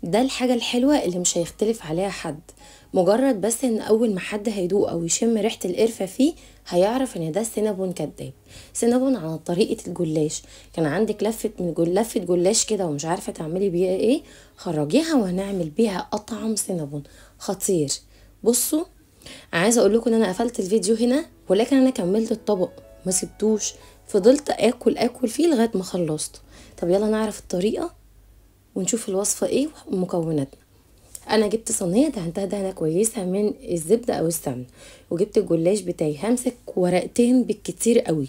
ده الحاجة الحلوة اللي مش هيختلف عليها حد. مجرد بس ان اول ما حد هيدوق او يشم ريحة القرفة فيه هيعرف ان ده سينابون كداب. سينابون على طريقة الجلاش. كان عندك لفة جلاش كده ومش عارفة تعملي بيها ايه، خرجيها وهنعمل بيها اطعم سينابون خطير. بصوا، عايزة اقول لكم ان انا قفلت الفيديو هنا، ولكن انا كملت الطبق ما سبتوش، فضلت اكل فيه لغاية ما خلصته. طب يلا نعرف الطريقة ونشوف الوصفة ايه ومكوناتنا. انا جبت صينيه دهنتها دهنه كويسه من الزبده او السمن، وجبت الجلاش بتاعي. همسك ورقتين بالكتير قوي،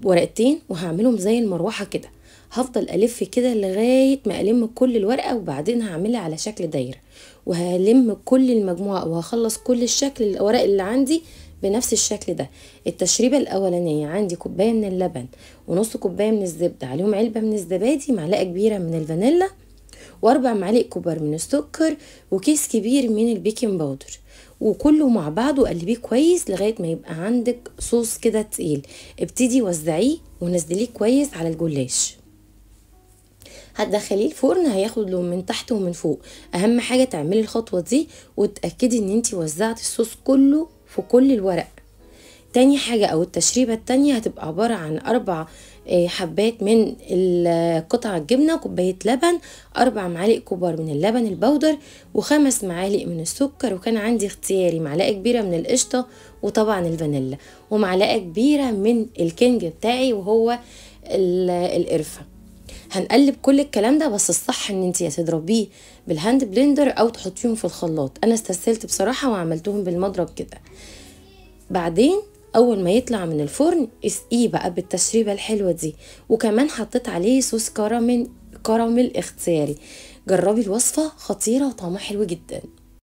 ورقتين، وهعملهم زي المروحه كده. هفضل الف كده لغايه ما الم كل الورقه، وبعدين هعملها على شكل دايره، وهلم كل المجموعه وهخلص كل الشكل الورق اللي عندي بنفس الشكل ده. التشريبه الاولانيه عندي كوبايه من اللبن ونص كوبايه من الزبده، عليهم علبه من الزبادي، معلقه كبيره من الفانيلا، واربع معالق كبار من السكر، وكيس كبير من البيكنج باودر، وكله مع بعض وقلبيه كويس لغايه ما يبقى عندك صوص كده تقيل. ابتدي وزعيه ونزليه كويس على الجلاش. هتدخليه الفرن هياخد لون من تحت ومن فوق. اهم حاجه تعملي الخطوه دي وتاكدي ان انتي وزعتي الصوص كله في كل الورق. تاني حاجة او التشريبة التانية هتبقى عبارة عن 4 حبات من قطع الجبنة، كوباية لبن، 4 معالق كبار من اللبن البودر، و5 معالق من السكر، وكان عندي اختياري معلقة كبيرة من القشطة، وطبعا الفانيلا، ومعلقة كبيرة من الكنج بتاعي وهو القرفة. هنقلب كل الكلام ده، بس الصح ان انتي تضربيه بالهاند بلندر او تحطيهم في الخلاط. انا استسهلت بصراحة وعملتهم بالمضرب كده. بعدين اول ما يطلع من الفرن اسقيه بقى بالتشريبه الحلوه دي، وكمان حطيت عليه صوص كراميل اختياري. جربي الوصفه خطيره وطعمها حلو جدا.